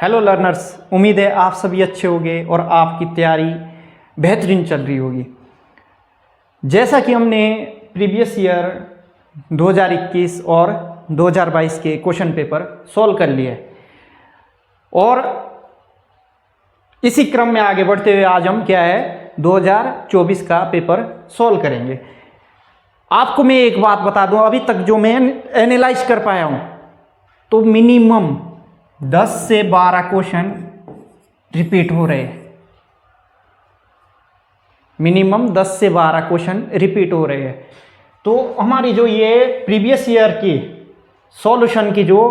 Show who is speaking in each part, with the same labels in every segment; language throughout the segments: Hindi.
Speaker 1: हेलो लर्नर्स, उम्मीद है आप सभी अच्छे होंगे और आपकी तैयारी बेहतरीन चल रही होगी। जैसा कि हमने प्रीवियस ईयर 2021 और 2022 के क्वेश्चन पेपर सॉल्व कर लिए और इसी क्रम में आगे बढ़ते हुए आज हम क्या है 2024 का पेपर सॉल्व करेंगे। आपको मैं एक बात बता दूं, अभी तक जो मैं एनालाइज कर पाया हूं तो मिनिमम 10 से 12 क्वेश्चन रिपीट हो रहे हैं। मिनिमम 10 से 12 क्वेश्चन रिपीट हो रहे हैं। तो हमारी जो ये प्रीवियस ईयर की सॉल्यूशन की जो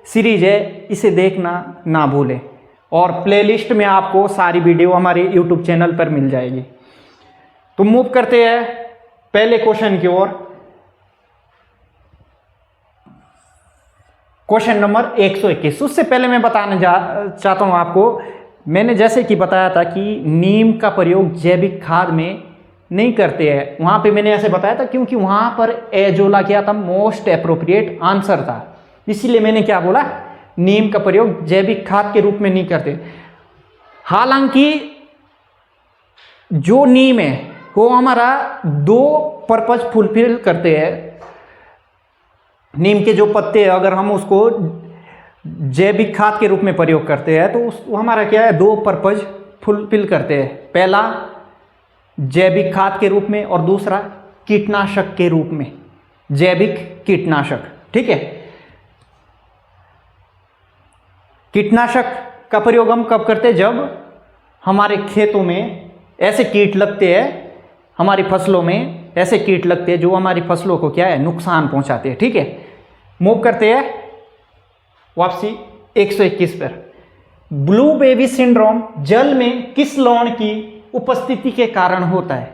Speaker 1: सीरीज है इसे देखना ना भूलें और प्लेलिस्ट में आपको सारी वीडियो हमारे यूट्यूब चैनल पर मिल जाएगी। तो मूव करते हैं पहले क्वेश्चन की ओर। Question number 121। उससे पहले मैं बताना चाहता हूं आपको, मैंने जैसे कि बताया था कि नीम का प्रयोग जैविक खाद में नहीं करते हैं। वहां पे मैंने ऐसे बताया था क्योंकि वहां पर एजोला क्या था, मोस्ट एप्रोप्रिएट आंसर था। इसीलिए मैंने क्या बोला, नीम का प्रयोग जैविक खाद के रूप में नहीं करते। हालांकि जो नीम है वो हमारा दो पर्पज फुलफिल करते हैं। नीम के जो पत्ते हैं अगर हम उसको जैविक खाद के रूप में प्रयोग करते हैं तो वो हमारा क्या है, दो पर्पज फुलफिल करते हैं। पहला जैविक खाद के रूप में और दूसरा कीटनाशक के रूप में, जैविक कीटनाशक। ठीक है, कीटनाशक का प्रयोग हम कब करते हैं, जब हमारे खेतों में ऐसे कीट लगते हैं, हमारी फसलों में ऐसे कीट लगते हैं जो हमारी फसलों को क्या है, नुकसान पहुंचाते हैं। ठीक है, मूव करते हैं वापसी 121 पर। ब्लू बेबी सिंड्रोम जल में किस लवण की उपस्थिति के कारण होता है?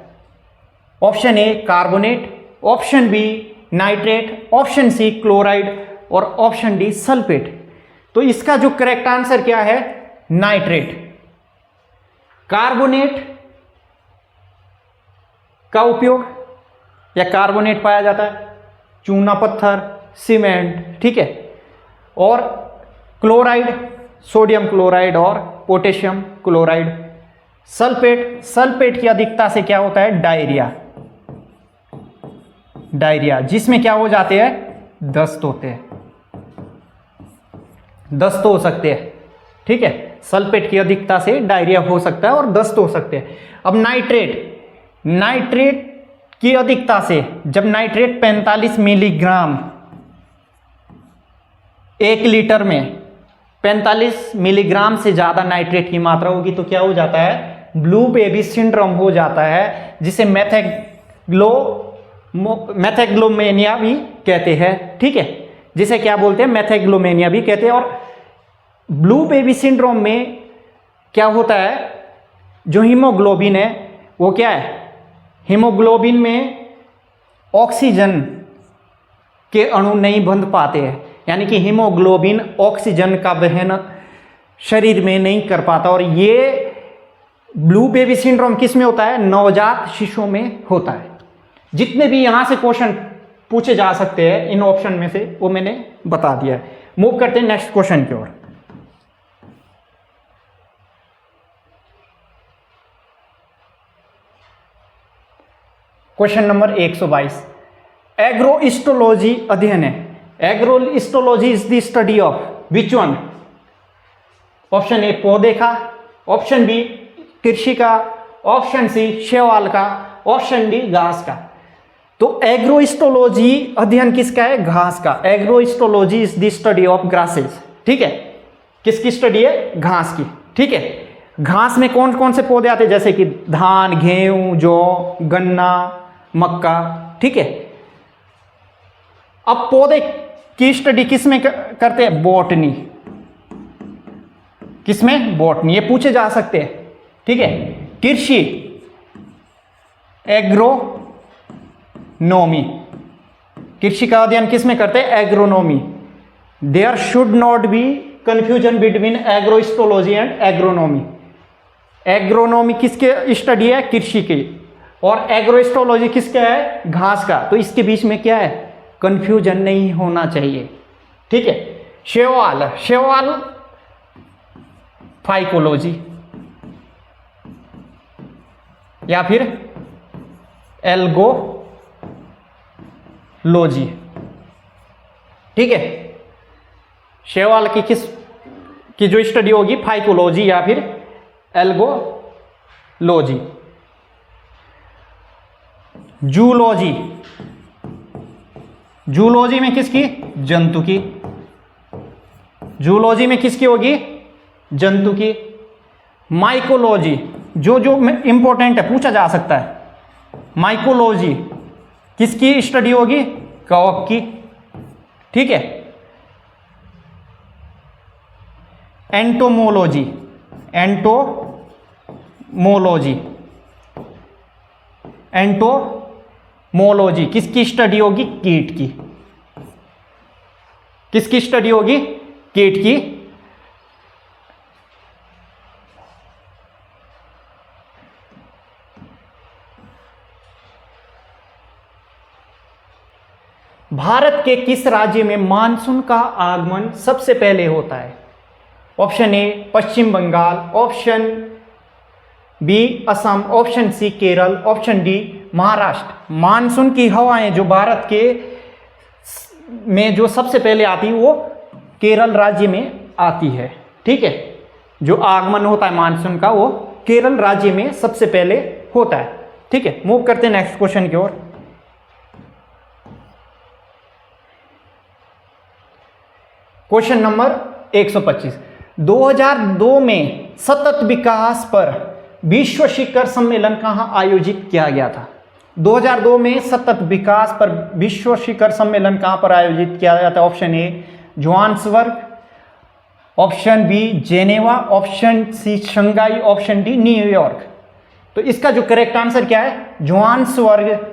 Speaker 1: Option A carbonate, option B nitrate, option C chloride और ऑप्शन डी सल्फेट। तो इसका जो करेक्ट आंसर क्या है, नाइट्रेट। कार्बोनेट का उपयोग या कार्बोनेट पाया जाता है चूना पत्थर, सीमेंट। ठीक है, और क्लोराइड सोडियम क्लोराइड और पोटेशियम क्लोराइड। सल्फेट, सल्फेट की अधिकता से क्या होता है, डायरिया। डायरिया जिसमें क्या हो जाते हैं, दस्त होते हैं, दस्त हो सकते हैं। ठीक है, सल्फेट की अधिकता से डायरिया हो सकता है और दस्त हो सकते हैं। अब नाइट्रेट, नाइट्रेट की अधिकता से, जब नाइट्रेट 45 मिलीग्राम 1 लीटर में 45 मिलीग्राम से ज्यादा नाइट्रेट की मात्रा होगी तो क्या हो जाता है, ब्लू बेबी सिंड्रोम हो जाता है, जिसे मैथेग्लोमेनिया भी कहते हैं। ठीक है, जिसे क्या बोलते हैं, मैथेग्लोमेनिया भी कहते हैं। और ब्लू बेबी सिंड्रोम में क्या होता है, जो हीमोग्लोबिन है वो क्या है, हीमोग्लोबिन में ऑक्सीजन के अणु नहीं बंध पाते हैं, यानी कि हीमोग्लोबिन ऑक्सीजन का वहन शरीर में नहीं कर पाता। और ये ब्लू बेबी सिंड्रोम किस में होता है, नवजात शिशुओं में होता है। जितने भी यहां से क्वेश्चन पूछे जा सकते हैं इन ऑप्शन में से वो मैंने बता दिया है। मूव करते हैं नेक्स्ट क्वेश्चन की ओर। Question number 122। एग्रोइस्टोलॉजी अध्ययन है। Agrostology is the study of which one? Option A पौधे का, ऑप्शन बी कृषि का, ऑप्शन सी शैवाल का, ऑप्शन डी घास का। तो एग्रोइस्टोलॉजी अध्ययन किसका है, घास का। Agrostology is the study of grasses. ठीक है, किसकी स्टडी है, घास की। ठीक है, घास में कौन कौन से पौधे आते हैं, जैसे कि धान, गेहूं, जौ, गन्ना, मक्का। ठीक है, अब पौधे की स्टडी किस में करते हैं, बॉटनी। किसमें, बॉटनी। ये पूछे जा सकते हैं। ठीक है, कृषि एग्रोनॉमी, कृषि का अध्ययन किस में करते हैं, agronomy. There should not be confusion between agrostology and agronomy. Agronomy किसके स्टडी है, कृषि की, और एग्रोइस्टोलॉजी किसका है, घास का। तो इसके बीच में क्या है, कंफ्यूजन नहीं होना चाहिए। ठीक है, शैवाल, शैवाल फाइकोलॉजी या फिर एल्गोलॉजी। ठीक है, शैवाल की किस की जो स्टडी होगी, फाइकोलॉजी या फिर एल्गोलॉजी। जूलॉजी, जूलॉजी में किसकी, जंतु की। जूलॉजी में किसकी होगी, जंतु की। माइकोलॉजी, जो जो इंपॉर्टेंट है पूछा जा सकता है, माइकोलॉजी किसकी स्टडी होगी, कवक की। ठीक है। एंटोमोलॉजी, एंटोमोलॉजी, एंटोमोलॉजी किसकी स्टडी होगी, कीट की। किसकी स्टडी होगी, कीट की। भारत के किस राज्य में मानसून का आगमन सबसे पहले होता है? Option A Paschim Bangal, option B Assam, option C Kerala, option D Maharashtra. Monsoon की हवाएं जो भारत के में जो सबसे पहले आती है वो केरल राज्य में आती है। ठीक है, जो आगमन होता है मानसून का वो केरल राज्य में सबसे पहले होता है। ठीक है, मूव करते हैं नेक्स्ट क्वेश्चन की ओर। Question number 125। 2002 में सतत विकास पर विश्व शिखर सम्मेलन कहां आयोजित किया गया था? 2002 में सतत विकास पर विश्व शिखर सम्मेलन कहां पर आयोजित किया गया था? Option A Johannesburg, option B Geneva, option C Shanghai, option D New York. तो इसका जो करेक्ट आंसर क्या है, जोहान्सबर्ग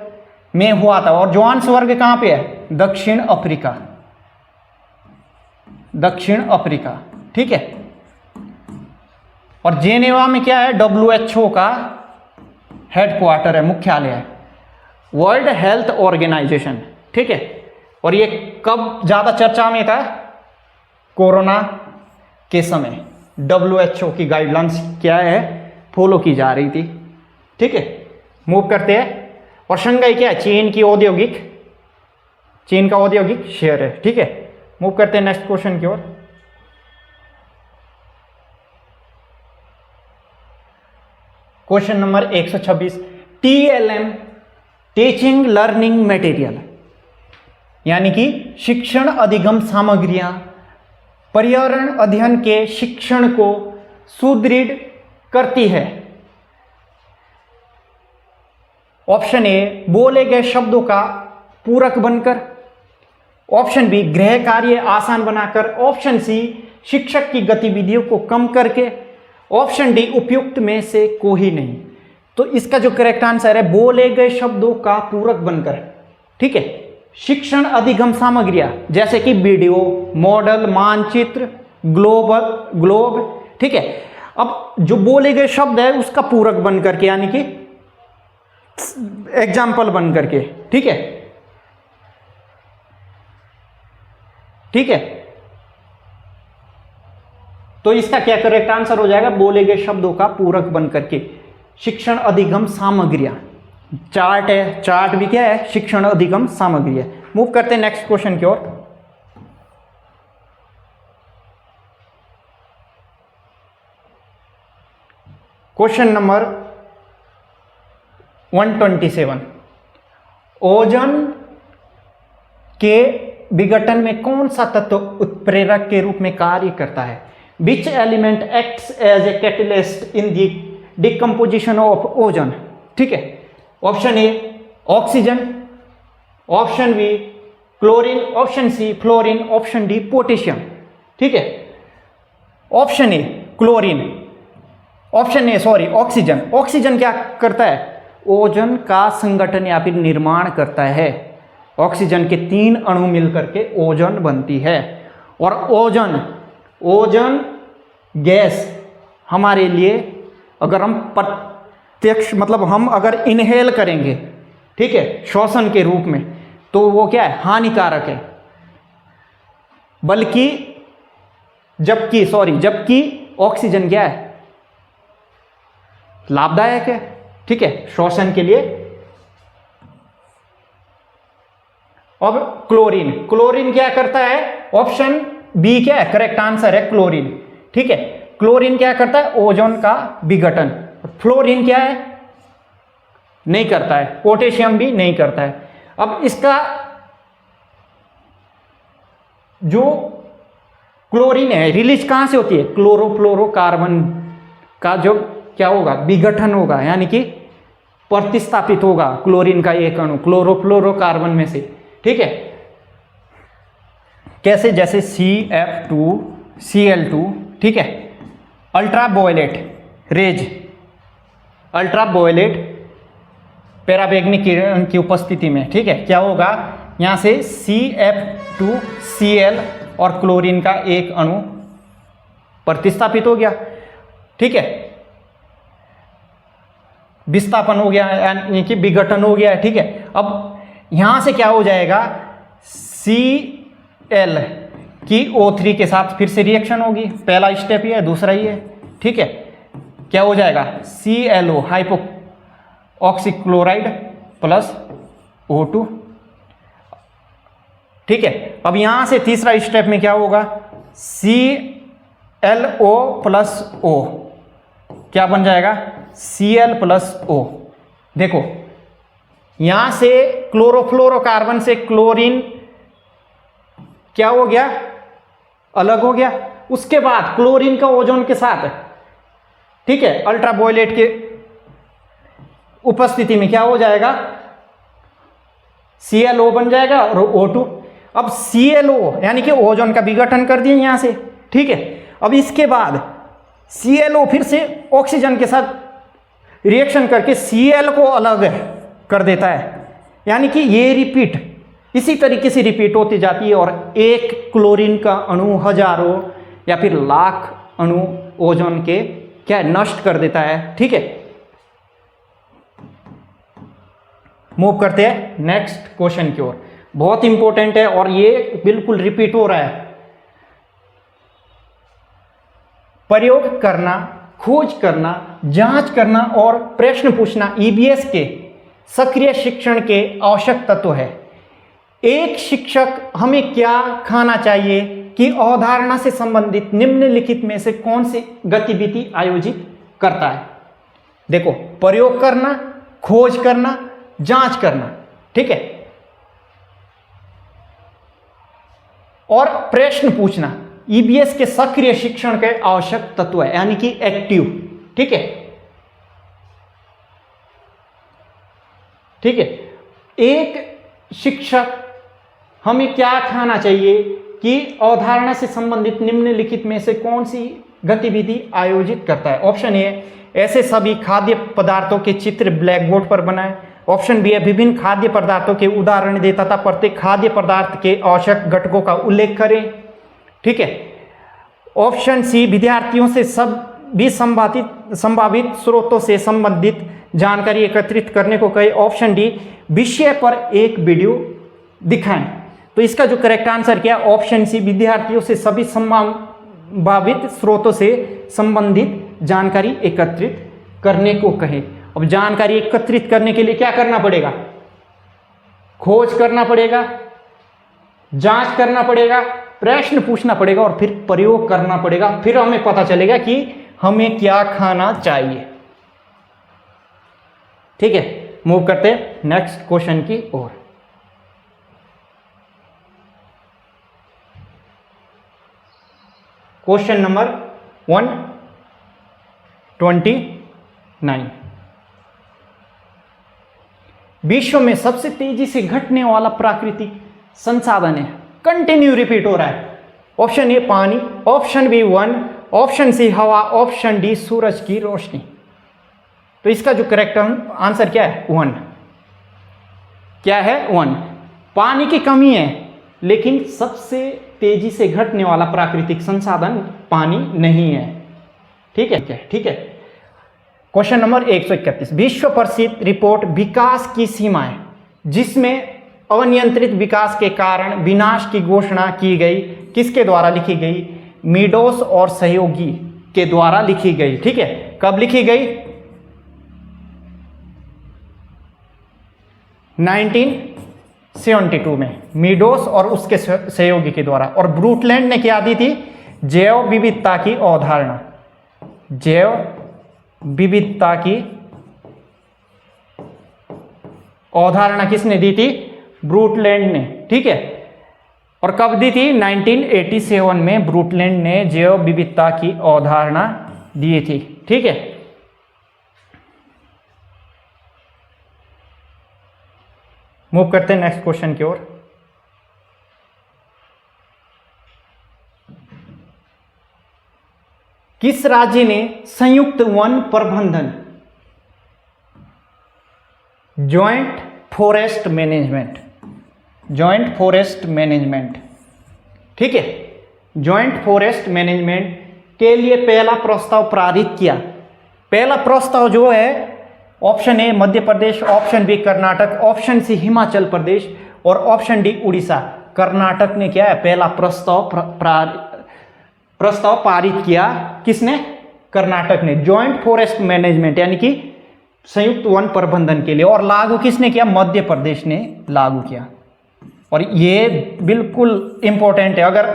Speaker 1: में हुआ था। और जोहान्सबर्ग कहां पे है? दक्षिण अफ्रीका, दक्षिण अफ्रीका। ठीक है। और जेनेवा में क्या है? WHO का हेडक्वार्टर है, मुख्यालय है, वर्ल्ड हेल्थ ऑर्गेनाइजेशन। ठीक है। और ये कब ज्यादा चर्चा में था? कोरोना के समय WHO की गाइडलाइंस क्या है, फॉलो की जा रही थी। ठीक है, मूव करते हैं। और शंघाई क्या है? चीन की औद्योगिक, चीन का औद्योगिक शहर है। ठीक है, मूव करते हैं नेक्स्ट क्वेश्चन की ओर। Question number 126। TLM teaching learning material यानी कि शिक्षण अधिगम सामग्रियां पर्यावरण अध्ययन के शिक्षण को सुदृढ़ करती है। ऑप्शन ए बोले गए शब्दों का पूरक बनकर, ऑप्शन बी गृह कार्य आसान बनाकर, ऑप्शन सी शिक्षक की गतिविधियों को कम करके, ऑप्शन डी उपयुक्त में से कोई नहीं। तो इसका जो करेक्ट आंसर है बोले गए शब्दों का पूरक बनकर। ठीक है, शिक्षण अधिगम सामग्रियां जैसे कि वीडियो, मॉडल, मानचित्र, ग्लोब। ठीक है, अब जो बोले गए शब्द है उसका पूरक बन करके यानी कि एग्जाम्पल बन करके। ठीक है, ठीक है, तो इसका क्या करेक्ट आंसर हो जाएगा? बोले गए शब्दों का पूरक बन करके शिक्षण अधिगम सामग्रियां। चार्ट है, चार्ट भी क्या है? शिक्षण अधिगम सामग्रियां। मूव करते हैं नेक्स्ट क्वेश्चन की ओर। Question number 127। ओजोन के विघटन में कौन सा तत्व उत्प्रेरक के रूप में कार्य करता है? Which element acts as a catalyst in the decomposition of ozone? ठीक है, option A oxygen, option B chlorine, option C fluorine, option D potassium. ठीक है, option A chlorine, option A sorry oxygen. Oxygen क्या करता है? ओजोन का संगठन या फिर निर्माण करता है। ऑक्सीजन के 3 अणु मिलकर के ओजोन बनती है। और ओजोन गैस हमारे लिए अगर हम प्रत्यक्ष मतलब हम अगर इनहेल करेंगे, ठीक है, श्वसन के रूप में, तो वो क्या है? हानिकारक है। जबकि ऑक्सीजन क्या है, लाभदायक है, ठीक है, श्वसन के लिए। अब क्लोरीन, क्लोरीन क्या करता है, ऑप्शन बी क्या है, करेक्ट आंसर है क्लोरीन, ठीक है। क्लोरीन क्या करता है, ओजोन का विघटन। फ्लोरीन क्या है, नहीं करता है। पोटेशियम भी नहीं करता है। अब इसका जो क्लोरीन है रिलीज कहां से होती है, क्लोरोफ्लोरोकार्बन का जो क्या होगा, विघटन होगा, यानी कि प्रतिस्थापित होगा क्लोरीन का एक अणु क्लोरोफ्लोरोकार्बन में से, ठीक है। कैसे, जैसे CF2Cl2, ठीक है। अल्ट्रावायलेट रेज, अल्ट्रावायलेट पैराबैंगनी किरण की उपस्थिति में, ठीक है, क्या होगा, यहां से CF2Cl और क्लोरीन का एक अणु प्रतिस्थापित हो गया, ठीक है, विस्थापन हो गया, यानी कि विघटन हो गया है, ठीक है। अब यहां से क्या हो जाएगा, Cl की O3 के साथ फिर से रिएक्शन होगी, पहला स्टेप ये है, दूसरा ये है, ठीक है। क्या हो जाएगा, ClO hypo oxychloride plus O2, ठीक है। अब यहां से तीसरा स्टेप में क्या होगा, ClO प्लस O क्या बन जाएगा, Cl प्लस O। देखो यहां से क्लोरोफ्लोरोकार्बन से क्लोरीन क्या हो गया, अलग हो गया। उसके बाद क्लोरीन का ओजोन के साथ, ठीक है, अल्ट्रावायलेट के उपस्थिति में क्या हो जाएगा, ClO बन जाएगा और O2। अब ClO यानी कि ओजोन का विघटन कर दिए यहां से, ठीक है। अब इसके बाद ClO फिर से ऑक्सीजन के साथ रिएक्शन करके Cl को अलग कर देता है, यानी कि ये रिपीट इसी तरीके से रिपीट होती जाती है और एक क्लोरीन का अणु हजारों या फिर लाख अणु ओजोन के क्या नष्ट कर देता है, ठीक है। मूव करते हैं नेक्स्ट क्वेश्चन की ओर, बहुत इंपॉर्टेंट है और ये बिल्कुल रिपीट हो रहा है। प्रयोग करना, खोज करना, जांच करना और प्रश्न पूछना ईबीएस के सक्रिय शिक्षण के आवश्यक तत्व है। एक शिक्षक हमें क्या खाना चाहिए कि अवधारणा से संबंधित निम्नलिखित में से कौन सी गतिविधि आयोजित करता है। देखो, प्रयोग करना, खोज करना, जांच करना, ठीक है, और प्रश्न पूछना ईबीएस के सक्रिय शिक्षण के आवश्यक तत्व है, यानी कि एक्टिव, ठीक है, ठीक है। एक शिक्षक हमें क्या खाना चाहिए कि अवधारणा से संबंधित निम्नलिखित में से कौन सी गतिविधि आयोजित करता है। ऑप्शन ए, ऐसे सभी खाद्य पदार्थों के चित्र ब्लैक बोर्ड पर बनाएं। ऑप्शन बी है, विभिन्न खाद्य पदार्थों के उदाहरण देता था, प्रत्येक खाद्य पदार्थ के आवश्यक घटकों का उल्लेख करें, ठीक है। ऑप्शन सी, विद्यार्थियों से सभी संभावित स्रोतों से संबंधित जानकारी एकत्रित करने को कहे। ऑप्शन डी, विषय पर एक वीडियो दिखाएं। तो इसका जो करेक्ट आंसर क्या है, ऑप्शन सी, विद्यार्थियों से सभी संभावित स्रोतों से संबंधित जानकारी एकत्रित करने को कहे। अब जानकारी एकत्रित करने के लिए क्या करना पड़ेगा, खोज करना पड़ेगा, जांच करना पड़ेगा, प्रश्न पूछना पड़ेगा और फिर प्रयोग करना पड़ेगा। फिर हमें पता चलेगा कि हमें क्या खाना चाहिए, ठीक है। मूव करते हैं नेक्स्ट क्वेश्चन की ओर। क्वेश्चन नंबर 129, विश्व में सबसे तेजी से घटने वाला प्राकृतिक संसाधन है, कंटिन्यू रिपीट हो रहा है। ऑप्शन ए पानी, ऑप्शन बी वन, ऑप्शन सी हवा, ऑप्शन डी सूरज की रोशनी। तो इसका जो करेक्ट आंसर क्या है, वन। क्या है, वन। पानी की कमी है, लेकिन सबसे तेजी से घटने वाला प्राकृतिक संसाधन पानी नहीं है, ठीक है, ठीक है। क्वेश्चन नंबर 131, विश्व प्रसिद्ध रिपोर्ट विकास की सीमाएं, जिसमें अनियंत्रित विकास के कारण विनाश की घोषणा की गई, किसके द्वारा लिखी गई, मीडोस और सहयोगी के द्वारा लिखी गई। ठीक है, कब लिखी गई? 1972 में मीडोस और उसके सहयोगी के द्वारा। और ब्रूटलैंड ने क्या दी थी? जैव विविधता की अवधारणा। जैव विविधता की अवधारणा किसने दी थी? ब्रूटलैंड ने। ठीक है, और कब दी थी? 1987 में ब्रूटलैंड ने जैव विविधता की अवधारणा दी थी। ठीक है, मूव करते हैं नेक्स्ट क्वेश्चन की ओर। किस राज्य ने संयुक्त वन प्रबंधन, joint forest management, joint forest management, ठीक है, जॉइंट फॉरेस्ट मैनेजमेंट के लिए पहला प्रस्ताव पारित किया? पहला प्रस्ताव जो है, option A Madhya Pradesh, option B Karnataka, option C Himachal Pradesh और ऑप्शन डी उड़ीसा। कर्नाटक ने क्या है? पहला प्रस्ताव पारित किया। किसने? कर्नाटक ने। जॉइंट फॉरेस्ट मैनेजमेंट यानी कि संयुक्त वन प्रबंधन के लिए। और लागू किसने किया? मध्य प्रदेश ने लागू किया। और ये बिल्कुल इंपॉर्टेंट है, अगर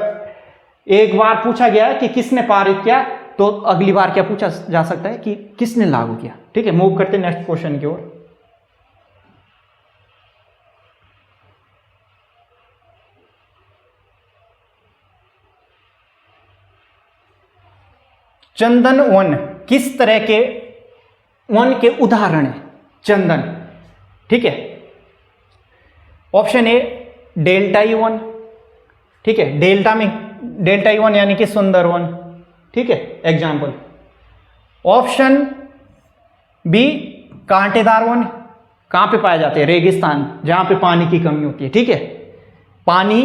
Speaker 1: एक बार पूछा गया कि किसने पारित किया तो अगली बार क्या पूछा जा सकता है कि किसने लागू किया। ठीक है, मूव करते हैं नेक्स्ट क्वेश्चन की ओर। चंदन वन किस तरह के वन के उदाहरण है? चंदन, ठीक है, ऑप्शन ए डेल्टाई वन, ठीक है, डेल्टाई वन यानी कि सुंदर वन, ठीक है, एग्जाम्पल। ऑप्शन बी कांटेदार वन, कहां पे पाए जाते हैं? रेगिस्तान, जहां पे पानी की कमी होती है। ठीक है, पानी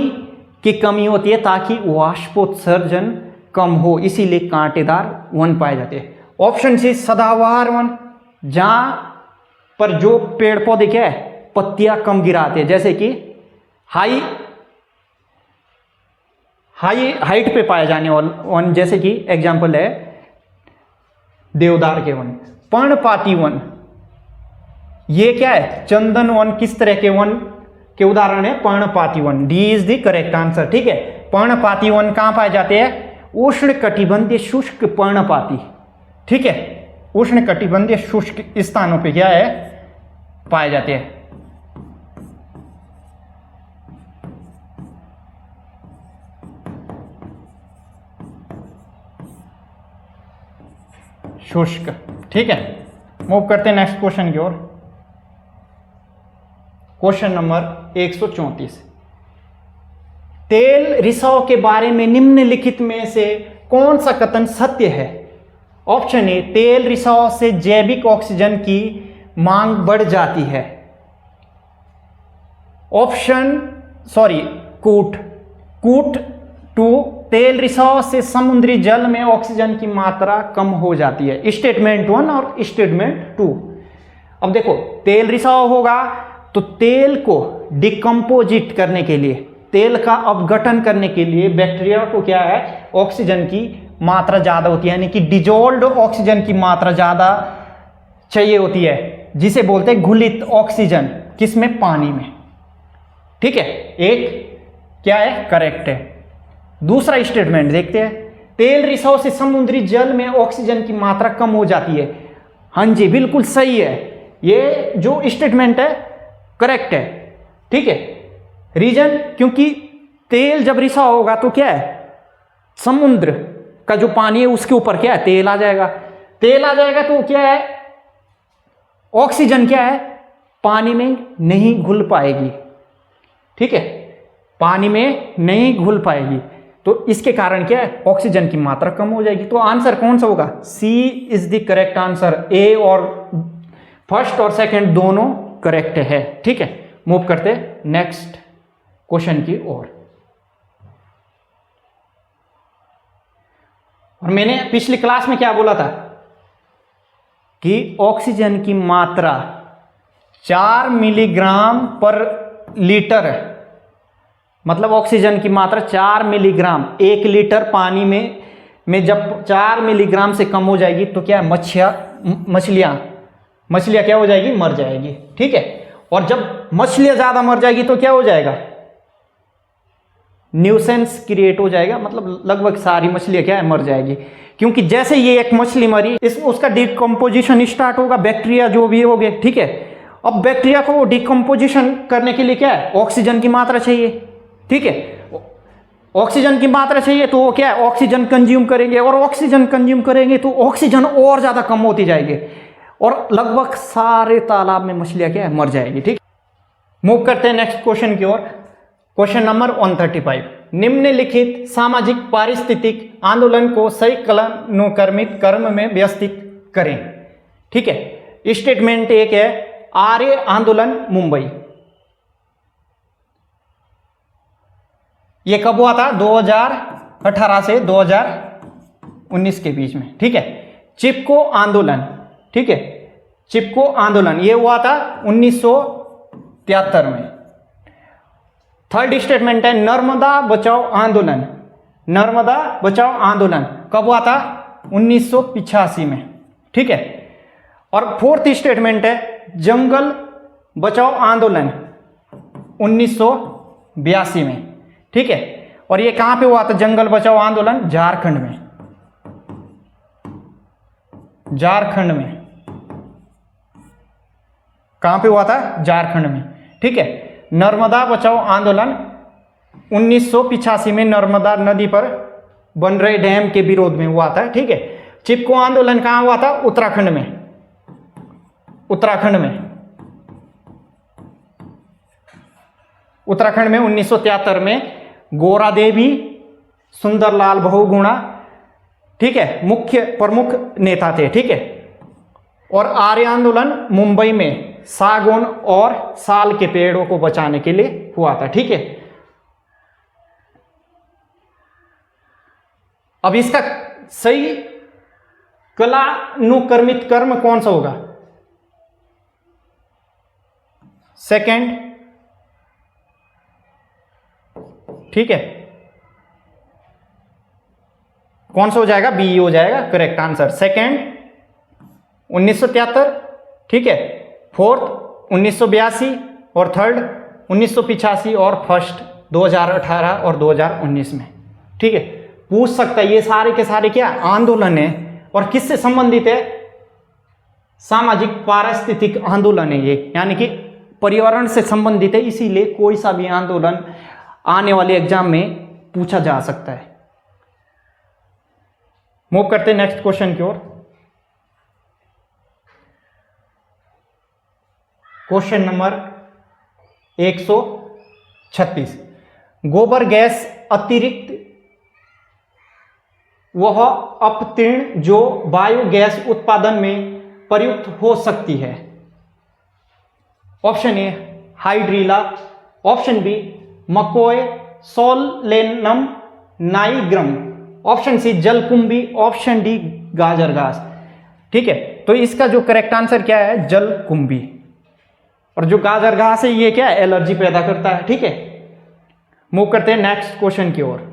Speaker 1: की कमी होती है ताकि वाष्पोत्सर्जन कम हो, इसीलिए कांटेदार वन पाए जाते हैं। ऑप्शन सी सदाबहार वन, जहां पर जो पेड़ पौधे क्या है, पत्तियां कम गिराते हैं, जैसे कि हाइट पे पाए जाने वाले वन, जैसे कि एग्जाम्पल है देवदार के वन। पर्णपाती वन, ये क्या है? चंदन वन किस तरह के वन के उदाहरण है? पर्णपाती one. D is the correct answer. ठीक है, पर्णपाती वन कहां पाए जाते हैं? उष्ण कटिबंधीय शुष्क पर्णपाती, ठीक है, उष्ण कटिबंधीय शुष्क स्थानों पे क्या है? पाए जाते हैं। शुष्क, ठीक है, मूव करते हैं नेक्स्ट क्वेश्चन की ओर। Question number 134। तेल रिसाव के बारे में निम्नलिखित में से कौन सा कथन सत्य है? ऑप्शन ए तेल रिसाव से जैविक ऑक्सीजन की मांग बढ़ जाती है। कूट टू तेल रिसाव से समुद्री जल में ऑक्सीजन की मात्रा कम हो जाती है। स्टेटमेंट 1 और स्टेटमेंट 2। अब देखो, तेल रिसाव होगा तो तेल को डिकम्पोजिट करने के लिए, तेल का अपघटन करने के लिए बैक्टीरिया को क्या है? ऑक्सीजन की मात्रा ज्यादा होती है, यानी कि डिजोल्व्ड ऑक्सीजन की मात्रा ज्यादा चाहिए होती है, जिसे बोलते हैं घुलित ऑक्सीजन। किसमें? पानी में। ठीक है, एक क्या है? करेक्ट है। दूसरा स्टेटमेंट देखते हैं, तेल रिसाव से समुद्री जल में ऑक्सीजन की मात्रा कम हो जाती है। हाँ जी, बिल्कुल सही है, ये जो स्टेटमेंट है करेक्ट है। ठीक है, रीजन क्योंकि तेल जब रिसाव होगा तो क्या है? समुद्र का जो पानी है उसके ऊपर क्या है? तेल आ जाएगा। तेल आ जाएगा तो क्या है? ऑक्सीजन क्या है? पानी में नहीं घुल पाएगी। ठीक है, पानी में नहीं घुल पाएगी, तो इसके कारण क्या है? ऑक्सीजन की मात्रा कम हो जाएगी। तो आंसर कौन सा होगा? सी इज द करेक्ट आंसर। ए और फर्स्ट और सेकंड दोनों करेक्ट है। ठीक है, मूव करते नेक्स्ट क्वेश्चन की ओर। और मैंने पिछली क्लास में क्या बोला था कि ऑक्सीजन की मात्रा 4 मिलीग्राम पर लीटर है, मतलब ऑक्सीजन की मात्रा 4 मिलीग्राम 1 लीटर पानी में में जब 4 मिलीग्राम से कम हो जाएगी तो क्या है, मछलियां क्या हो जाएगी, मर जाएगी। ठीक है, और जब मछलियां ज्यादा मर जाएगी तो क्या हो जाएगा, न्यूसेंस क्रिएट हो जाएगा, मतलब लगभग सारी मछलियां क्या है, मर जाएगी। क्योंकि जैसे ये एक मछली मरी, उसका डिकम्पोजिशन स्टार्ट होगा, बैक्टीरिया जो भी हो गए। ठीक है, अब बैक्टीरिया को डिकम्पोजिशन करने के लिए क्या है, ऑक्सीजन की मात्रा चाहिए। ठीक है, ऑक्सीजन की मात्रा चाहिए तो वो क्या है, ऑक्सीजन कंज्यूम करेंगे, और ऑक्सीजन कंज्यूम करेंगे तो ऑक्सीजन और ज्यादा कम होती जाएगी, और लगभग सारे तालाब में मछलियां क्या है, मर जाएगी। ठीक, मूव करते हैं नेक्स्ट क्वेश्चन की ओर। क्वेश्चन नंबर 135, निम्नलिखित सामाजिक पारिस्थितिक आंदोलन को सही कालानुक्रमिक कर्म में व्यवस्थित करें। ठीक है, स्टेटमेंट एक है, आर्य आंदोलन मुंबई, ये कब हुआ था, 2018 से 2019 के बीच में। ठीक है, चिपको आंदोलन, ठीक है, चिपको आंदोलन ये हुआ था 1973 में। थर्ड स्टेटमेंट है नर्मदा बचाओ आंदोलन, नर्मदा बचाओ आंदोलन कब हुआ था, 1985 में। ठीक है, और फोर्थ स्टेटमेंट है जंगल बचाओ आंदोलन 1982 में। ठीक है, और ये कहां पे हुआ था जंगल बचाओ आंदोलन, झारखंड में, झारखंड में, कहां पे हुआ था, झारखंड में। ठीक है, नर्मदा बचाओ आंदोलन 1985 में नर्मदा नदी पर बन रहे डैम के विरोध में हुआ था। ठीक है, चिपको आंदोलन कहां हुआ था, उत्तराखंड में, उत्तराखंड में, उत्तराखंड में 1973 में गोरा देवी, सुंदरलाल बहुगुणा, ठीक है, मुख्य प्रमुख नेता थे। ठीक है, और आर्य आंदोलन मुंबई में सागौन और साल के पेड़ों को बचाने के लिए हुआ था। ठीक है, अब इसका सही कालानुक्रमिक कर्म कौन सा होगा, सेकंड। ठीक है, कौन सा हो जाएगा, बी हो जाएगा करेक्ट आंसर, सेकंड 1973। ठीक है, फोर्थ 1982, और थर्ड 1985, और फर्स्ट 2018 और 2019 में। ठीक है, पूछ सकता है ये सारे के सारे क्या आंदोलन है, और किससे संबंधित है, सामाजिक पारिस्थितिक आंदोलन है ये, यानी कि पर्यावरण से संबंधित है, इसीलिए कोई सा भी आंदोलन आने वाले एग्जाम में पूछा जा सकता है। मूव करते हैं नेक्स्ट क्वेश्चन की ओर। क्वेश्चन नंबर 136, गोबर गैस अतिरिक्त वह अपतीर्ण जो बायोगैस उत्पादन में प्रयुक्त हो सकती है। Option A hydrilla, option B मकोय सोलेनम नाइग्रम, ऑप्शन सी जलकुंभी, ऑप्शन डी गाजर घास। ठीक है, तो इसका जो करेक्ट आंसर क्या है, जलकुंभी। और जो गाजर घास है ये क्या है, एलर्जी पैदा करता है। ठीक है, मूव करते हैं नेक्स्ट क्वेश्चन की ओर।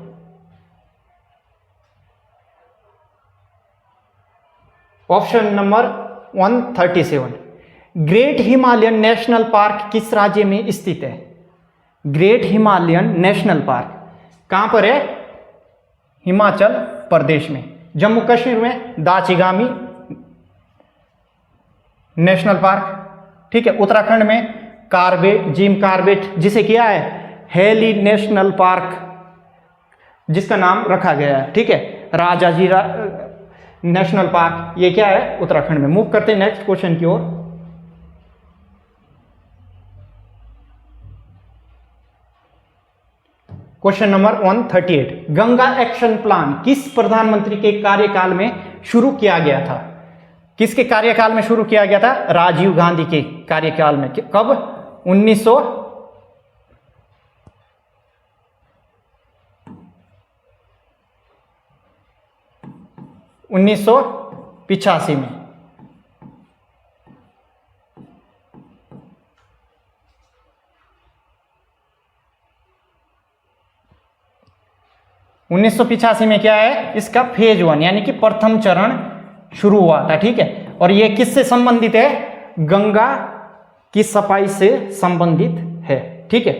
Speaker 1: Option number 137, Great Himalayan National Park किस राज्य में स्थित है, ग्रेट हिमालयन नेशनल पार्क कहां पर है, हिमाचल प्रदेश में। जम्मू कश्मीर में दाचिगामी नेशनल पार्क। ठीक है, उत्तराखंड में कार्बेट, जिम कार्बेट, जिसे किया है हेली नेशनल पार्क, जिसका नाम रखा गया है। ठीक है, राजाजी नेशनल पार्क, ये क्या है, उत्तराखंड में। मूव करते हैं नेक्स्ट क्वेश्चन की ओर। Question number 138, Ganga Action Plan किस प्रधानमंत्री के कार्यकाल में शुरू किया गया था, किसके कार्यकाल में शुरू किया गया था, राजीव गांधी के कार्यकाल में। कब, 1985 में। 1985 में क्या है, इसका फेज 1 यानी कि प्रथम चरण शुरू हुआ था। ठीक है, और ये किससे संबंधित है, गंगा की सफाई से संबंधित है। ठीक है,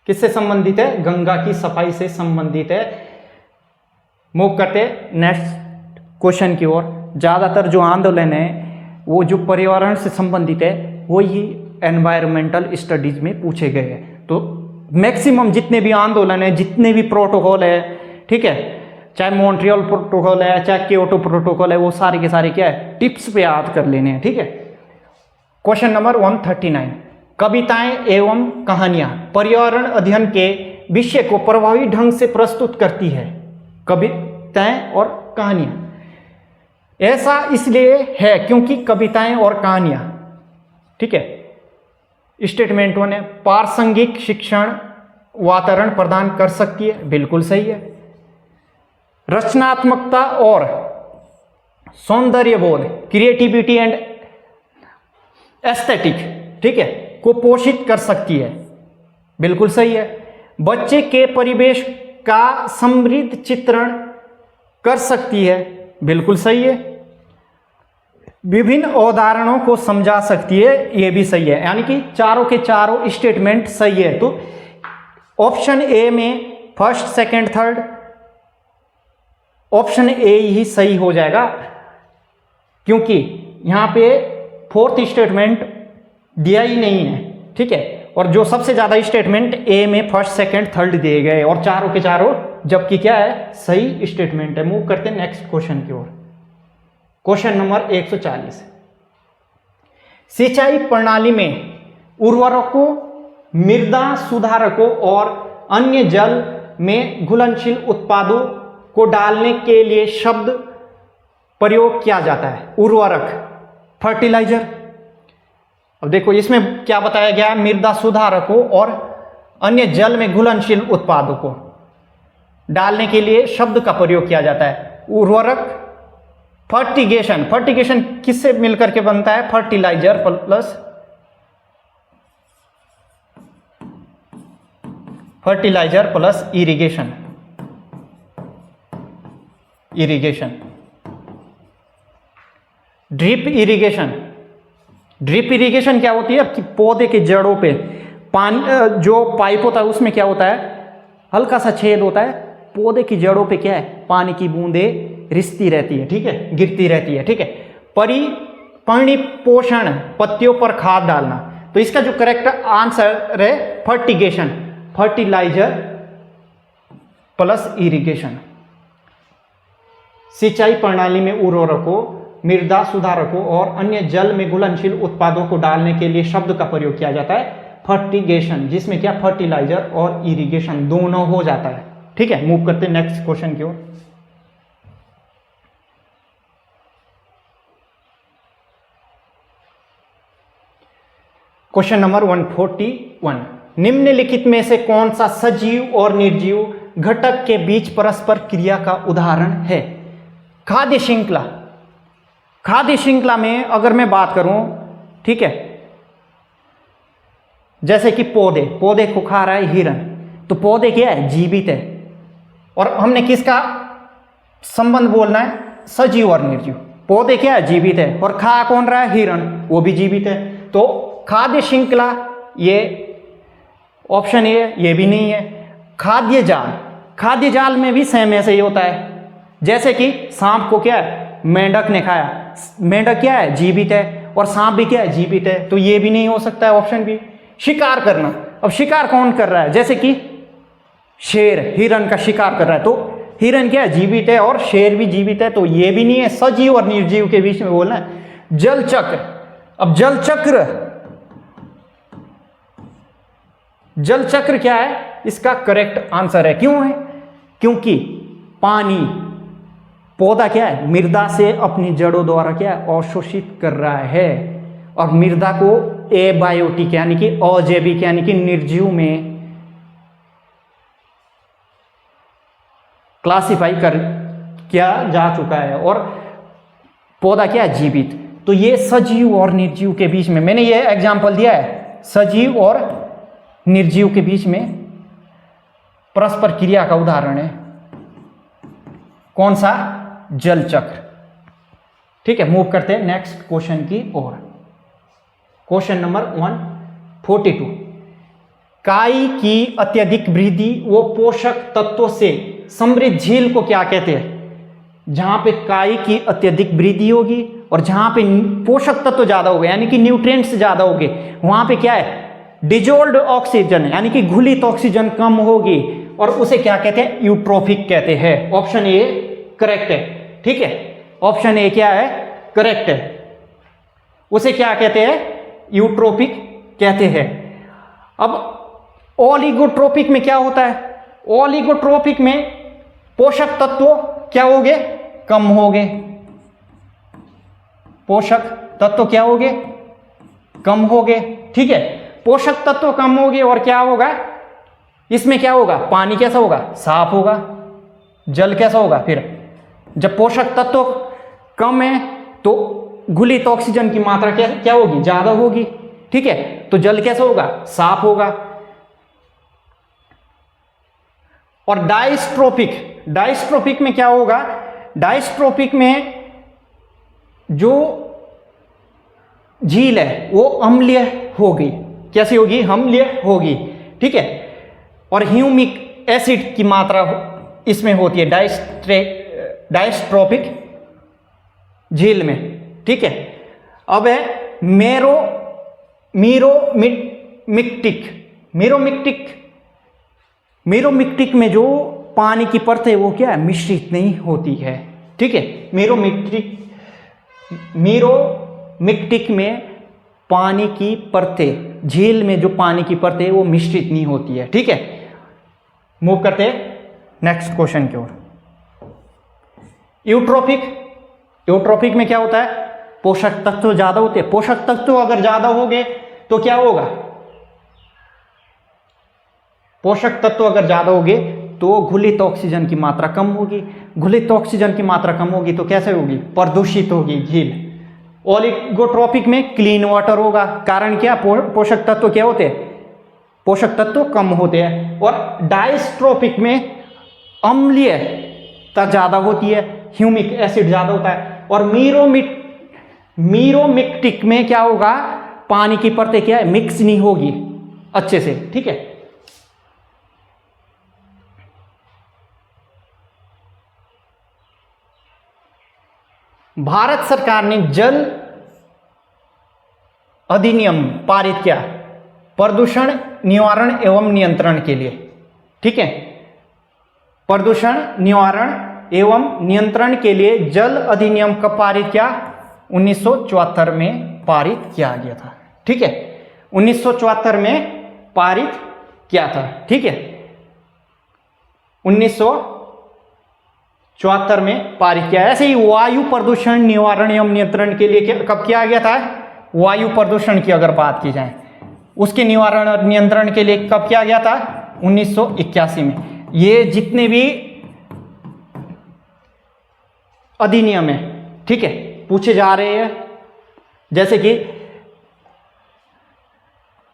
Speaker 1: किससे संबंधित है, गंगा की सफाई से संबंधित है। मूव करते नेक्स्ट क्वेश्चन की ओर। ज्यादातर जो आंदोलन है वो जो पर्यावरण से संबंधित है वो ही एनवायरमेंटल स्टडीज में पूछे गए हैं। तो मैक्सिमम जितने भी आंदोलन है, जितने भी प्रोटोकॉल है, ठीक है, चाहे मॉन्ट्रियल प्रोटोकॉल है, चाहे क्योटो प्रोटोकॉल है, वो सारे के सारे क्या है, टिप्स पे याद कर लेने हैं। ठीक है, क्वेश्चन नंबर 139, कविताएं एवं कहानियां पर्यावरण अध्ययन के विषय को प्रभावी ढंग से प्रस्तुत करती है। कविताएं और कहानियां, ऐसा इसलिए है क्योंकि कविताएं और कहानियां, ठीक है, स्टेटमेंट 1 है, प्रासंगिक शिक्षण वातावरण प्रदान कर सकती है, बिल्कुल सही है। रचनात्मकता और सौंदर्यबोध, क्रिएटिविटी एंड एस्थेटिक, ठीक है, को पोषित कर सकती है, बिल्कुल सही है। बच्चे के परिवेश का समृद्ध चित्रण कर सकती है, बिल्कुल सही है। विभिन्न उदाहरणों को समझा सकती है, यह भी सही है। यानी कि चारों के चारों स्टेटमेंट सही है। तो ऑप्शन ए में first, second, third, option A ही सही हो जाएगा, क्योंकि यहां पे फोर्थ स्टेटमेंट दिया ही नहीं है। ठीक है, और जो सबसे ज्यादा स्टेटमेंट ए में फर्स्ट, सेकंड, थर्ड दिए गए और चारों के चारों जबकि क्या है, सही स्टेटमेंट है। मूव करते हैं नेक्स्ट क्वेश्चन की ओर। क्वेश्चन नंबर 140, सिंचाई प्रणाली में उर्वरकों, मृदा सुधारकों और अन्य जल में घुलनशील उत्पादों को डालने के लिए शब्द प्रयोग किया जाता है। उर्वरक, फर्टिलाइजर। अब देखो इसमें क्या बताया गया है, मृदा सुधारकों और अन्य जल में घुलनशील उत्पादों को डालने के लिए शब्द का प्रयोग किया जाता है। उर्वरक, फर्टिगेशन, फर्टिगेशन किससे मिलकर के बनता है, fertiliser plus fertiliser plus irrigation, irrigation. Drip irrigation, drip irrigation क्या होती है कि पौधे के जड़ों पे पानी, जो पाइप होता है उसमें क्या होता है, हल्का सा छेद होता है, पौधे की जड़ों पे क्या है, पानी की बूंदें रिसती रहती है, ठीक है, गिरती रहती है। ठीक है, परिपोषण, पत्तियों पर खाद डालना। तो इसका जो करेक्ट आंसर है फर्टिगेशन, फर्टिलाइजर प्लस इरिगेशन। सिंचाई प्रणाली में उर्वरकों, मृदा सुधारकों और अन्य जल में घुलनशील उत्पादों को डालने के लिए शब्द का प्रयोग किया जाता है फर्टिगेशन, जिसमें क्या फर्टिलाइजर और इरिगेशन दोनों हो जाता है। ठीक है, मूव करते हैं नेक्स्ट क्वेश्चन की ओर। क्वेश्चन नंबर 141, निम्नलिखित में से कौन सा सजीव और निर्जीव घटक के बीच परस्पर क्रिया का उदाहरण है। खाद्य श्रृंखला, खाद्य श्रृंखला में अगर मैं बात करूं, ठीक है, जैसे कि पौधे, पौधे को खा रहा है हिरण, तो पौधे क्या है, जीवित है। और हमने किसका संबंध बोलना है, सजीव और निर्जीव। पौधे क्या है, जीवित है, और खा कौन रहा है, हिरण, वो भी जीवित है। तो खाद्य श्रृंखला, ये ऑप्शन ए, ये भी नहीं है। खाद्य जाल, खाद्य जाल में भी सेम ऐसे ही होता है, जैसे कि सांप को क्या है, मेंढक ने खाया, मेंढक क्या है, जीवित है, और सांप भी क्या है, जीवित है, तो ये भी नहीं हो सकता है ऑप्शन बी। शिकार करना, अब शिकार कौन कर रहा है, जैसे कि शेर हिरण का शिकार कर रहा है, तो हिरण क्या है, जीवित है, और शेर भी जीवित है, तो ये भी नहीं है। सजीव और निर्जीव के बीच में बोलना है। जल चक्र, अब जल चक्र, जल चक्र क्या है, इसका करेक्ट आंसर है, क्यों है, क्योंकि पानी, पौधा क्या है, मृदा से अपनी जड़ों द्वारा क्या है, अवशोषित कर रहा है, और मृदा को एबायोटिक यानी कि अजैविक यानी कि निर्जीव में क्लासिफाई कर किया जा चुका है, और पौधा क्या है, जीवित। तो ये सजीव और निर्जीव के बीच में मैंने ये एग्जांपल दिया है, सजीव और निर्जीव के बीच में परस्पर क्रिया का उदाहरण है। कौन सा? जल चक्र। ठीक है, मूव करते हैं नेक्स्ट क्वेश्चन की ओर। क्वेश्चन नंबर 142, काई की अत्यधिक वृद्धि व पोषक तत्वों से समृद्ध झील को क्या कहते हैं? जहां पे काई की अत्यधिक वृद्धि होगी और जहां पे पोषक तत्व ज्यादा हो गए यानी कि न्यूट्रिएंट्स ज्यादा हो गए, वहां पे क्या है? डिजोल्व्ड ऑक्सीजन यानी कि घुलित ऑक्सीजन कम होगी और उसे क्या कहते हैं? यूट्रोफिक कहते हैं। ऑप्शन ए करेक्ट है। ठीक है, ऑप्शन ए क्या है? करेक्ट है। उसे क्या कहते हैं? यूट्रोपिक कहते हैं। अब ओलिगोट्रोपिक में क्या होता है? ओलिगोट्रोपिक में पोषक तत्व क्या हो गए? कम हो गए। पोषक तत्व क्या हो गए? कम हो गए। ठीक है, पोषक तत्व कम हो गए और क्या होगा? इसमें क्या होगा? पानी कैसा होगा? साफ होगा। जल कैसा होगा? फिर जब पोषक तत्व कम है तो घुलित ऑक्सीजन की मात्रा क्या होगी? ज्यादा होगी। ठीक है, तो जल कैसा होगा? साफ होगा। और डायस्ट्रोपिक में क्या होगा? डायस्ट्रोपिक में जो झील है वो अम्लीय होगी। कैसी होगी? अम्लीय होगी। ठीक है, और ह्यूमिक एसिड की मात्रा इसमें होती है डायस्ट्रोपिक झील में। ठीक है, अब है मीरोमिक्टिक में जो पानी की परत है वो क्या है? मिश्रित नहीं होती है। ठीक है, मीरोमिक्टिक में पानी की परतें, झील में जो पानी की परतें है वो मिश्रित नहीं होती है। ठीक है, मूव करते हैं नेक्स्ट क्वेश्चन की ओर। यूट्रोपिक में क्या होता है? पोषक तत्व ज्यादा होते हैं। पोषक तत्व अगर ज्यादा हो गए तो क्या होगा? पोषक तत्व अगर ज्यादा हो गए तो घुलित ऑक्सीजन की मात्रा कम होगी। घुलित ऑक्सीजन की मात्रा कम होगी तो कैसे होगी? प्रदूषित होगी झील। ओलिगोट्रोपिक में क्लीन वाटर होगा। कारण क्या? पोषक तत्व क्या होते हैं? पोषक तत्व कम होते हैं। और डायस्ट्रोपिक में अम्लीयता ज्यादा होती है, ह्यूमिक एसिड ज्यादा होता है। और मीरोमिक्टिक में क्या होगा? पानी की परतें क्या है? मिक्स नहीं होगी अच्छे से। ठीक है, भारत सरकार ने जल अधिनियम पारित किया प्रदूषण निवारण एवं नियंत्रण के लिए। ठीक है, प्रदूषण निवारण एवं नियंत्रण के लिए जल अधिनियम कब पारित किया? 1974 में पारित किया गया था। ठीक है, 1974 में पारित किया था। ठीक है, 1974 में पारित किया। ऐसे ही वायु प्रदूषण निवारण एवं नियंत्रण के लिए कब किया गया था? वायु प्रदूषण की अगर बात की जाए उसके निवारण और नियंत्रण के लिए कब किया गया था? 1981 में। ये जितने भी अधिनियम है, ठीक है, पूछे जा रहे हैं, जैसे कि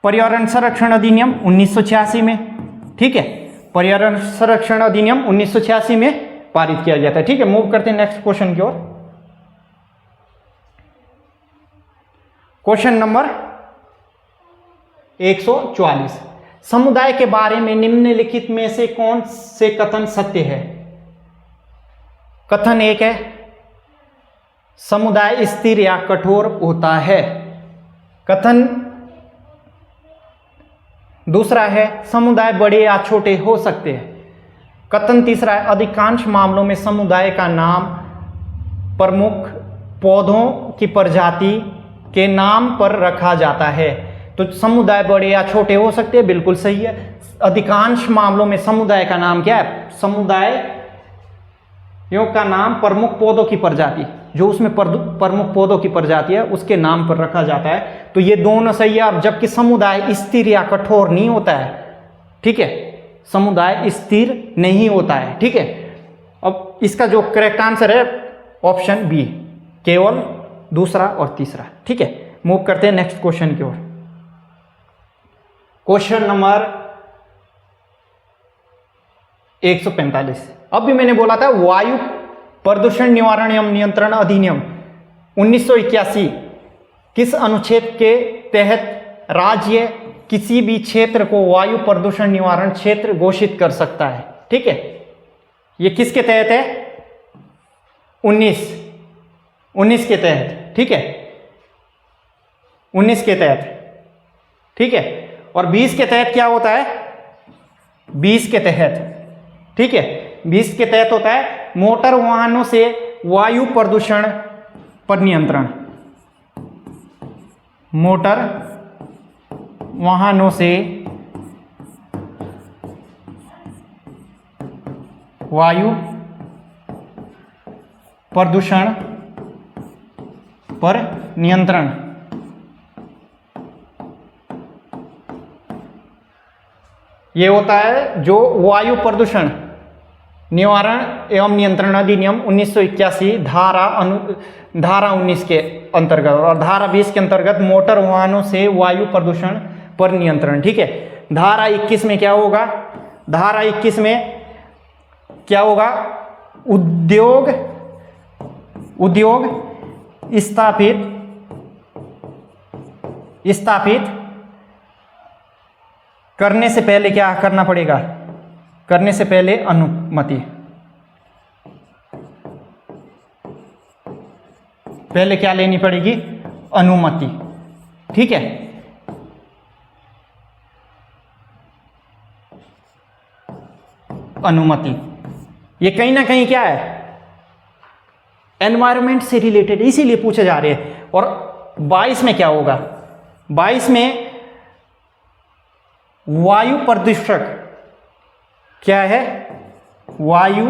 Speaker 1: पर्यावरण संरक्षण अधिनियम 1986 में। ठीक है, पर्यावरण संरक्षण अधिनियम 1986 में पारित किया गया था। ठीक है, मूव करते हैं नेक्स्ट क्वेश्चन की ओर। क्वेश्चन नंबर 144, समुदाय के बारे में निम्नलिखित में से कौन से कथन सत्य है? कथन एक है समुदाय स्थिर या कठोर होता है। कथन दूसरा है समुदाय बड़े या छोटे हो सकते हैं। कथन तीसरा है अधिकांश मामलों में समुदाय का नाम प्रमुख पौधों की प्रजाति के नाम पर रखा जाता है। तो समुदाय बड़े या छोटे हो सकते हैं, बिल्कुल सही है। अधिकांश मामलों में समुदाय का नाम क्या है? समुदायों का नाम प्रमुख पौधों की प्रजाति, जो उसमें प्रमुख पौधों की प्रजाति है उसके नाम पर रखा जाता है। तो ये दोनों सही है। अब जबकि समुदाय स्थिर या कठोर नहीं होता है। ठीक है, समुदाय स्थिर नहीं होता है। ठीक है, अब इसका जो करेक्ट आंसर है ऑप्शन बी, केवल दूसरा और तीसरा। ठीक है, मूव करते हैं नेक्स्ट क्वेश्चन की ओर। Question number 145। अब भी मैंने बोला था वायु प्रदूषण निवारण एवं नियंत्रण अधिनियम 1981 किस अनुच्छेद के तहत राज्य किसी भी क्षेत्र को वायु प्रदूषण निवारण क्षेत्र घोषित कर सकता है? ठीक है, ये किसके तहत है? 19 के तहत। ठीक है, 19 के तहत। ठीक है, और 20 के तहत क्या होता है? 20 के तहत, ठीक है, 20 के तहत होता है मोटर वाहनों से वायु प्रदूषण पर नियंत्रण। मोटर वाहनों से वायु प्रदूषण पर नियंत्रण। ये होता है जो वायु प्रदूषण निवारण एवं नियंत्रण अधिनियम 1981 धारा 19 के अंतर्गत और धारा 20 के अंतर्गत मोटर वाहनों से वायु प्रदूषण पर नियंत्रण। ठीक है, धारा 21 में क्या होगा? धारा 21 में क्या होगा? उद्योग स्थापित करने से पहले क्या करना पड़ेगा? करने से पहले अनुमति। पहले क्या लेनी पड़ेगी? अनुमति। ठीक है, अनुमति। ये कहीं ना कहीं क्या है? एनवायरमेंट से रिलेटेड, इसीलिए पूछे जा रहे हैं। और 22 में क्या होगा? 22 में वायु प्रदूषक क्या है? वायु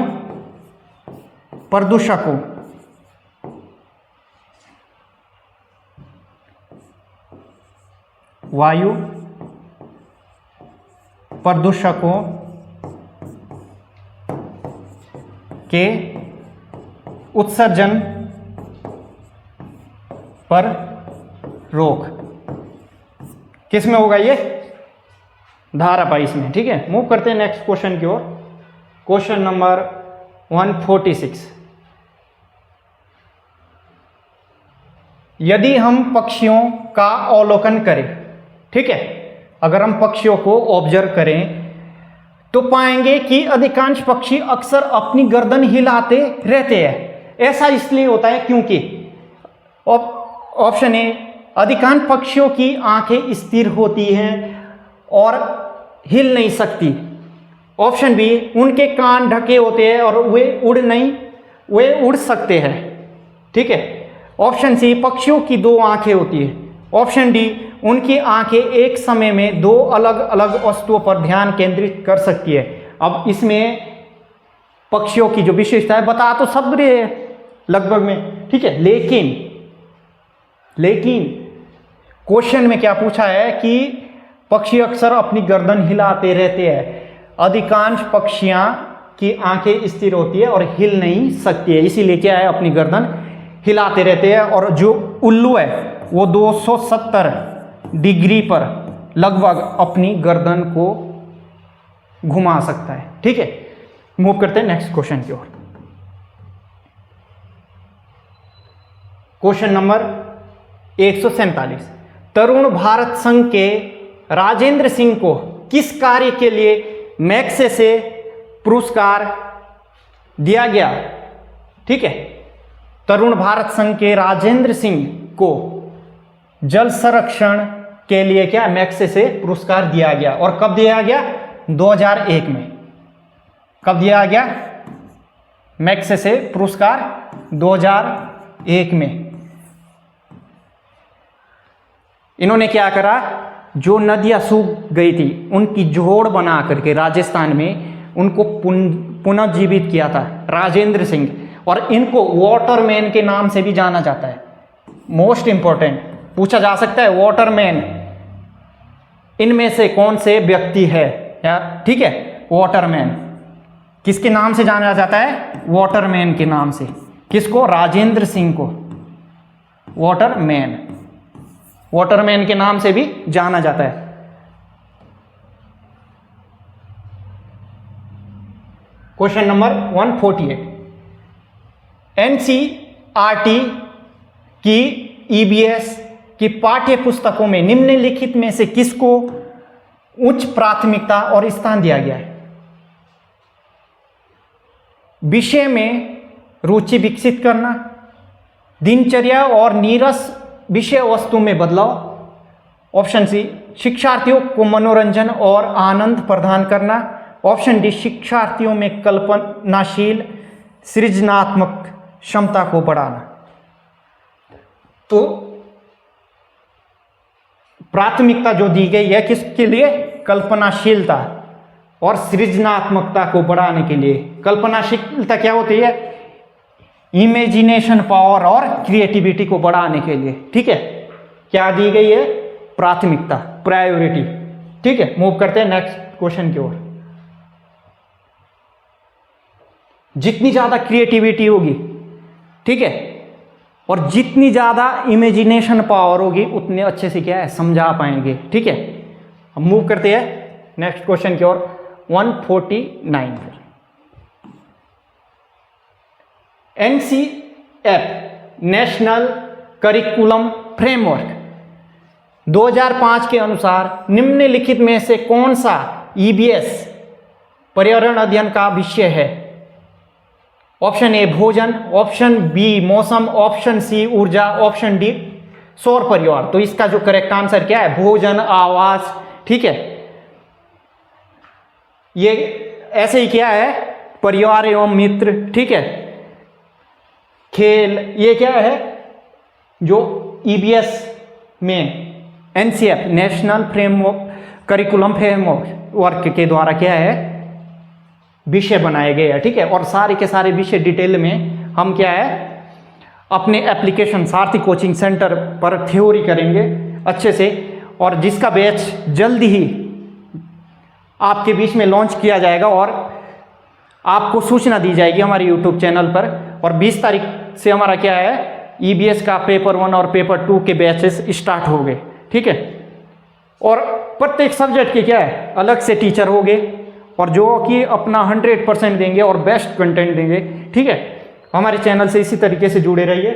Speaker 1: प्रदूषकों के उत्सर्जन पर रोक। किस में होगा ये? धारा 22 में। ठीक है, मूव करते हैं नेक्स्ट क्वेश्चन की ओर। Question number 146। यदि हम पक्षियों का अवलोकन करें, ठीक है, अगर हम पक्षियों को ऑब्जर्व करें तो पाएंगे कि अधिकांश पक्षी अक्सर अपनी गर्दन हिलाते रहते हैं। ऐसा इसलिए होता है क्योंकि ऑप्शन ए, अधिकांश पक्षियों की आंखें स्थिर होती हैं और हिल नहीं सकती। ऑप्शन बी, उनके कान ढके होते हैं और वे उड़ सकते हैं। ठीक है। ऑप्शन सी, पक्षियों की दो आंखें होती है। ऑप्शन डी, उनकी आंखें एक समय में दो अलग अलग वस्तुओं पर ध्यान केंद्रित कर सकती है। अब इसमें पक्षियों की जो विशेषता है बता तो सब रहे हैं लगभग में, ठीक है, लेकिन क्वेश्चन में क्या पूछा है कि पक्षी अक्सर अपनी गर्दन हिलाते रहते हैं। अधिकांश पक्षियां की आंखें स्थिर होती है और हिल नहीं सकती है, इसीलिए क्या है, अपनी गर्दन हिलाते रहते हैं। और जो उल्लू है वो 270 डिग्री पर लगभग अपनी गर्दन को घुमा सकता है। ठीक है, मूव करते हैं नेक्स्ट क्वेश्चन की ओर। क्वेश्चन नंबर 147, तरुण भारत संघ के राजेंद्र सिंह को किस कार्य के लिए मैग्सेसे पुरस्कार दिया गया? ठीक है, तरुण भारत संघ के राजेंद्र सिंह को जल संरक्षण के लिए क्या मैग्सेसे पुरस्कार दिया गया। और कब दिया गया? 2001 में। कब दिया गया मैग्सेसे पुरस्कार? 2001 में। इन्होंने क्या करा, जो नदियां सूख गई थी उनकी जोड़ बना करके राजस्थान में उनको पुनर्जीवित किया था राजेंद्र सिंह। और इनको वाटरमैन के नाम से भी जाना जाता है। मोस्ट इंपॉर्टेंट पूछा जा सकता है, वाटरमैन इनमें से कौन से व्यक्ति है यार? ठीक है, वाटरमैन किसके नाम से जाना जाता है? वाटरमैन के नाम से। किसको? राजेंद्र सिंह को वाटरमैन के नाम से भी जाना जाता है। क्वेश्चन नंबर 148, एनसीईआरटी की ईबीएस की पाठ्य पुस्तकों में निम्नलिखित में से किसको उच्च प्राथमिकता और स्थान दिया गया है? विषय में रुचि विकसित करना, दिनचर्या और नीरस विषय वस्तु में बदलाव। ऑप्शन सी, शिक्षार्थियों को मनोरंजन और आनंद प्रदान करना। ऑप्शन डी, शिक्षार्थियों में कल्पनाशील सृजनात्मक क्षमता को बढ़ाना। तो प्राथमिकता जो दी गई है किसके लिए? कल्पनाशीलता और सृजनात्मकता को बढ़ाने के लिए। कल्पनाशीलता क्या होती है? इमेजिनेशन पावर और क्रिएटिविटी को बढ़ाने के लिए। ठीक है, क्या दी गई है? प्राथमिकता, प्रायोरिटी। ठीक है, मूव करते हैं नेक्स्ट क्वेश्चन की ओर। जितनी ज्यादा क्रिएटिविटी होगी, ठीक है, और जितनी ज्यादा इमेजिनेशन पावर होगी उतने अच्छे से क्या है समझा पाएंगे। ठीक है, हम मूव करते हैं नेक्स्ट क्वेश्चन की ओर। 149 एनसीएफ नेशनल करिकुलम फ्रेमवर्क 2005 के अनुसार निम्नलिखित में से कौन सा ईबीएस पर्यावरण अध्ययन का विषय है? ऑप्शन ए भोजन, ऑप्शन बी मौसम, ऑप्शन सी ऊर्जा, ऑप्शन डी सौर परिवार। तो इसका जो करेक्ट आंसर क्या है? भोजन, आवास। ठीक है, ये ऐसे ही क्या है? परिवार एवं मित्र। ठीक है, खेल, ये क्या है जो ईबीएस में NCF national framework curriculum framework के द्वारा क्या है विषय बनाए गए हैं। ठीक है, और सारे के सारे विषय डिटेल में हम क्या है अपने एप्लीकेशन सारथी कोचिंग सेंटर पर थ्योरी करेंगे अच्छे से, और जिसका बैच जल्दी ही आपके बीच में लॉन्च किया जाएगा और आपको सूचना दी जाएगी हमारे यूट्यूब चैनल पर। और 20 तारीख से हमारा क्या है ईबीएस का पेपर 1 और पेपर 2 के बैचेस स्टार्ट हो गए। ठीक है, और प्रत्येक सब्जेक्ट के क्या है अलग से टीचर होंगे और जो कि अपना 100% देंगे और बेस्ट कंटेंट देंगे। ठीक है, हमारे चैनल से इसी तरीके से जुड़े रहिए।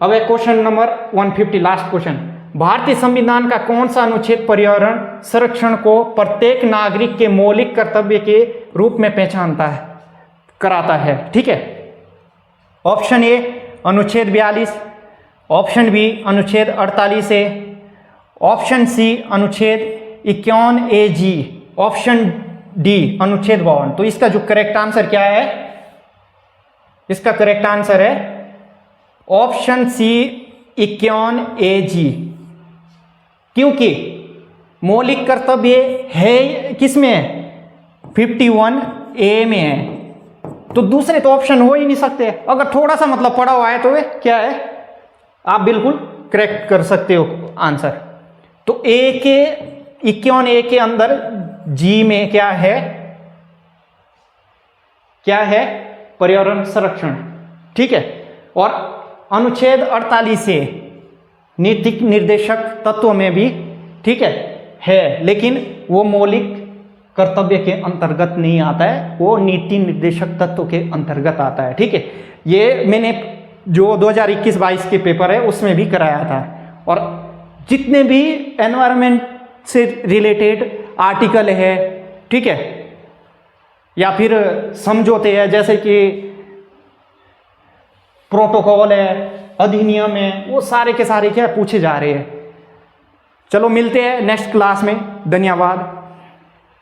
Speaker 1: अब है क्वेश्चन नंबर 150, लास्ट क्वेश्चन। भारतीय संविधान का कौन सा अनुच्छेद पर्यावरण संरक्षण को प्रत्येक नागरिक के मौलिक कर्तव्य के रूप में पहचानता है, कराता है? ठीक है, ऑप्शन ए अनुच्छेद 42, ऑप्शन बी अनुच्छेद 48 ए, ऑप्शन सी अनुच्छेद 51 ए जी, ऑप्शन डी अनुच्छेद 52। तो इसका जो करेक्ट आंसर क्या है? इसका करेक्ट आंसर है ऑप्शन सी 51 ए जी, क्योंकि मौलिक कर्तव्य है किसमें है? 51 ए में है। तो दूसरे तो ऑप्शन हो ही नहीं सकते। अगर थोड़ा सा मतलब पढ़ा हुआ है तो वे क्या है आप बिल्कुल करेक्ट कर सकते हो आंसर। तो ए के 51 ए के अंदर जी में क्या है? क्या है? पर्यावरण संरक्षण। ठीक है, और अनुच्छेद 48 से नीति निर्देशक तत्व में भी ठीक है, लेकिन वो मौलिक कर्तव्य के अंतर्गत नहीं आता है, वो नीति निर्देशक तत्व के अंतर्गत आता है। ठीक है, ये मैंने जो 2021-22 के पेपर है उसमें भी कराया था। और जितने भी एनवायरनमेंट से रिलेटेड आर्टिकल है, ठीक है, या फिर समझौते हैं जैसे कि प्रोटोकॉल है, अधिनियम है, वो सारे के सारे क्या पूछे जा रहे हैं। चलो मिलते हैं नेक्स्ट क्लास में। धन्यवाद।